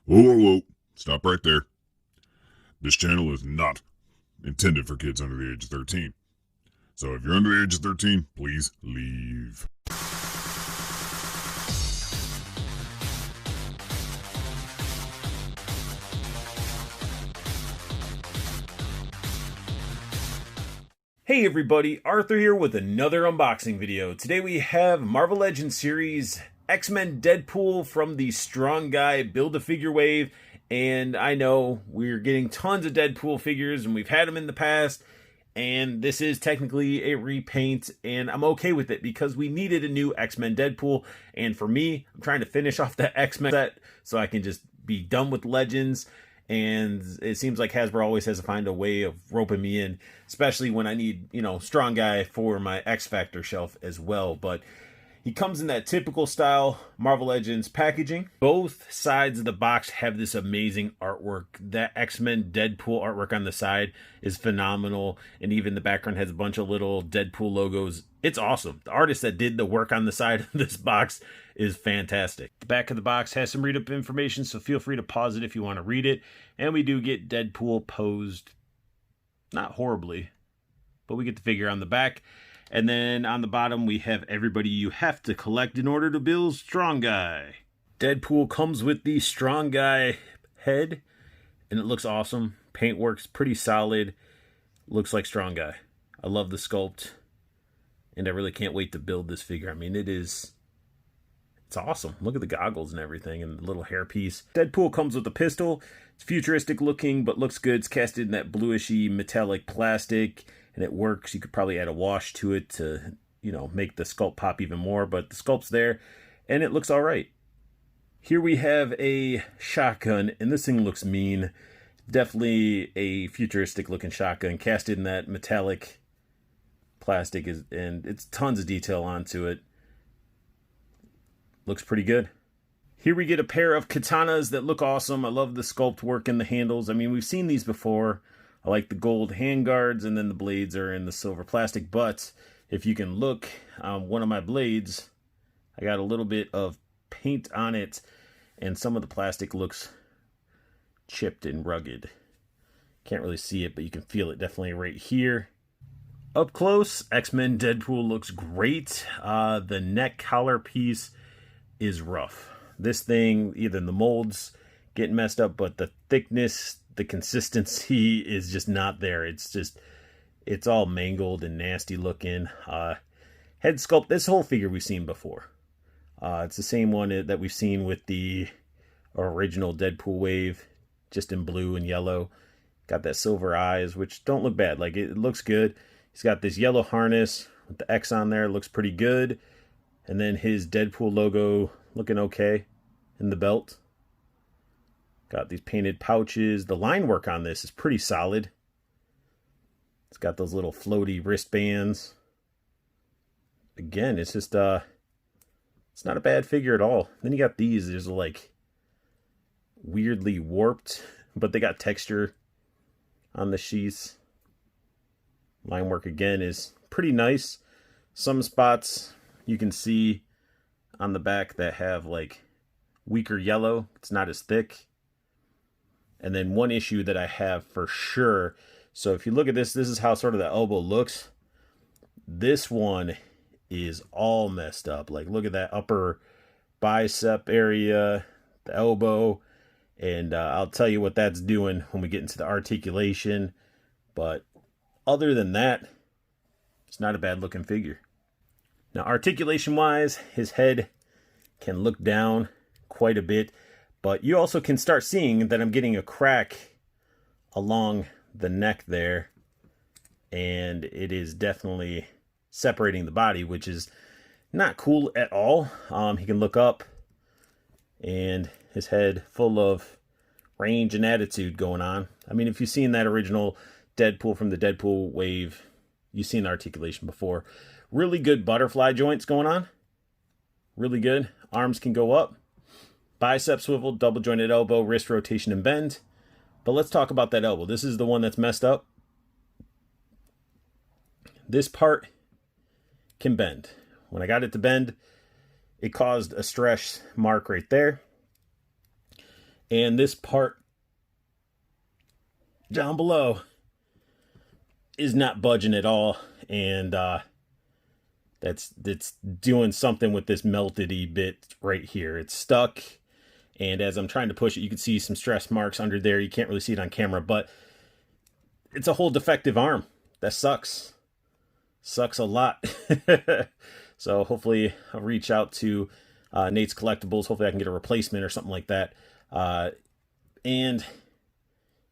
Whoa, whoa, whoa. Stop right there. This channel is not intended for kids under the age of 13. So if you're under the age of 13, please leave. Hey everybody, Arthur here with another unboxing video. Today we have Marvel Legends series X-Men Deadpool from the Strong Guy Build-A-Figure wave. And I know we're getting tons of Deadpool figures and we've had them in the past. And this is technically a repaint and I'm okay with it because we needed a new X-Men Deadpool. And for me, I'm trying to finish off the X-Men set so I can just be done with Legends. And it seems like Hasbro always has to find a way of roping me in, especially when I need, Strong Guy for my X Factor shelf as well. But he comes in that typical style Marvel Legends packaging. Both sides of the box have this amazing artwork. That X-Men Deadpool artwork on the side is phenomenal. And even the background has a bunch of little Deadpool logos. It's awesome. The artist that did the work on the side of this box is fantastic. The back of the box has some read-up information, so feel free to pause it if you want to read it. And we do get Deadpool posed, not horribly, but we get the figure on the back. And then on the bottom, we have everybody you have to collect in order to build Strong Guy. Deadpool comes with the Strong Guy head, and it looks awesome. Paintwork's pretty solid. Looks like Strong Guy. I love the sculpt, and I really can't wait to build this figure. I mean, it's awesome. Look at the goggles and everything, and the little hairpiece. Deadpool comes with a pistol. It's futuristic looking, but looks good. It's casted in that bluishy metallic plastic, and it works. You could probably add a wash to it to, make the sculpt pop even more, but the sculpt's there, and it looks all right. Here we have a shotgun, and this thing looks mean. Definitely a futuristic looking shotgun, casted in that metallic plastic, and it's tons of detail onto it. Looks pretty good. Here we get a pair of katanas that look awesome. I love the sculpt work in the handles. I mean, we've seen these before. I like the gold handguards, and then the blades are in the silver plastic. But if you can look, one of my blades, I got a little bit of paint on it, and some of the plastic looks chipped and rugged. Can't really see it, but you can feel it definitely right here. Up close, X-Men Deadpool looks great. The neck collar piece is rough. This thing, either the molds get messed up, but the thickness, the consistency is just not there. It's all mangled and nasty looking. Head sculpt, this whole figure we've seen before. It's the same one that we've seen with the original Deadpool wave, just in blue and yellow. Got that silver eyes, which don't look bad. Like, it looks good. He's got this yellow harness with the X on there. Looks pretty good. And then his Deadpool logo looking okay in the belt. Got these painted pouches. The line work on this is pretty solid. It's got those little floaty wristbands. Again, it's just, it's not a bad figure at all. Then you got these. There's like weirdly warped, but they got texture on the sheaths. Line work again is pretty nice. Some spots you can see on the back that have like weaker yellow. It's not as thick. And then one issue that I have for sure. So if you look at this is how sort of the elbow looks. This one is all messed up. Like, look at that upper bicep area, the elbow. And I'll tell you what that's doing when we get into the articulation. But other than that, it's not a bad looking figure. Now, articulation-wise, his head can look down quite a bit, but you also can start seeing that I'm getting a crack along the neck there, and it is definitely separating the body, which is not cool at all. He can look up, and his head full of range and attitude going on. I mean, if you've seen that original Deadpool from the Deadpool wave, you've seen the articulation before. Really good butterfly joints going on. Really good. Arms can go up. Bicep swivel, double jointed elbow, wrist rotation and bend. But let's talk about that elbow. This is the one that's messed up. This part can bend. When I got it to bend, it caused a stress mark right there. And this part down below is not budging at all, and that's doing something with this melted-y bit right here. It's stuck, and as I'm trying to push it, you can see some stress marks under there. You can't really see it on camera, but it's a whole defective arm. That sucks. Sucks a lot. So hopefully I'll reach out to Nate's Collectibles. Hopefully I can get a replacement or something like that. And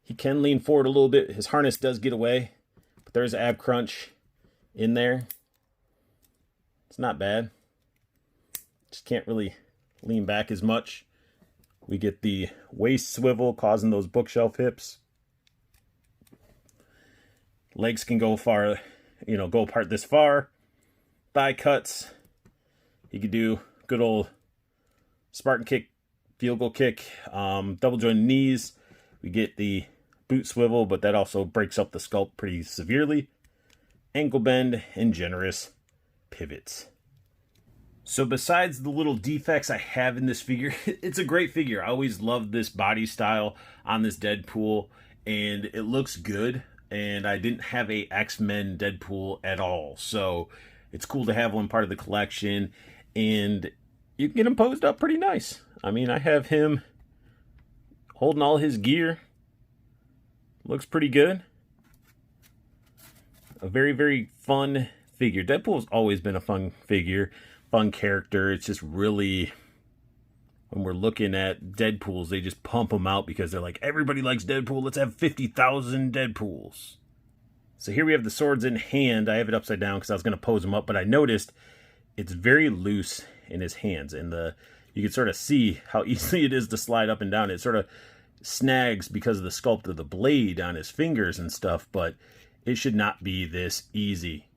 he can lean forward a little bit. His harness does get away, but there's ab crunch in there. It's not bad. Just can't really lean back as much. We get the waist swivel causing those bookshelf hips. Legs can go far, go apart this far. Thigh cuts. He could do good old Spartan kick, field goal kick, double jointed knees. We get the boot swivel, but that also breaks up the sculpt pretty severely. Ankle bend and generous pivots. So besides the little defects I have in this figure, it's a great figure. I always loved this body style on this Deadpool, and it looks good. And I didn't have a X-Men Deadpool at all, so it's cool to have one part of the collection, and you can get him posed up pretty nice. I mean, I have him holding all his gear. Looks pretty good. A very, very fun figure. Deadpool's always been a fun figure, fun character. It's just really, when we're looking at Deadpools, they just pump them out because they're like, everybody likes Deadpool. Let's have 50,000 Deadpools. So here we have the swords in hand. I have it upside down because I was going to pose them up, but I noticed it's very loose in his hands, and you can sort of see how easily it is to slide up and down. It sort of snags because of the sculpt of the blade on his fingers and stuff, but it should not be this easy.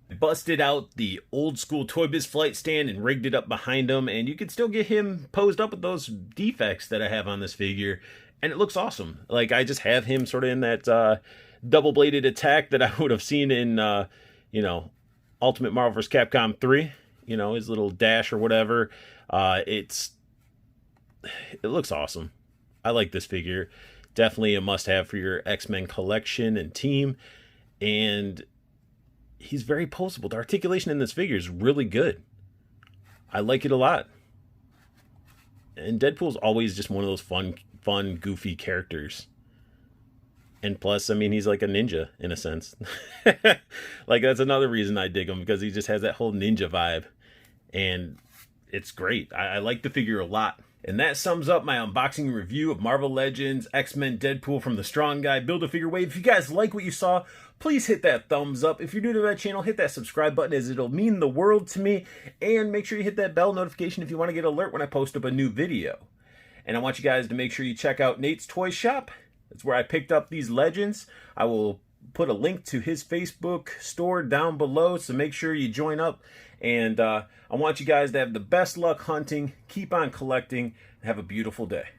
I busted out the old school Toy Biz flight stand and rigged it up behind him, and you can still get him posed up with those defects that I have on this figure, and it looks awesome. Like, I just have him sort of in that double-bladed attack that I would have seen in, Ultimate Marvel vs. Capcom 3, his little dash or whatever. It looks awesome. I like this figure. Definitely a must-have for your X-Men collection and team, and he's very poseable. The articulation in this figure is really good. I like it a lot. And Deadpool's always just one of those fun, goofy characters. And plus, I mean, he's like a ninja in a sense. Like, that's another reason I dig him, because he just has that whole ninja vibe. And it's great. I like the figure a lot. And that sums up my unboxing review of Marvel Legends X-Men Deadpool from the Strong Guy Build-A-Figure Wave. If you guys like what you saw, please hit that thumbs up. If you're new to my channel, hit that subscribe button, as it'll mean the world to me. And make sure you hit that bell notification if you want to get alert when I post up a new video. And I want you guys to make sure you check out Nate's Toy Shop. That's where I picked up these Legends. I will put a link to his Facebook store down below, so make sure you join up. And I want you guys to have the best luck hunting, keep on collecting, and have a beautiful day.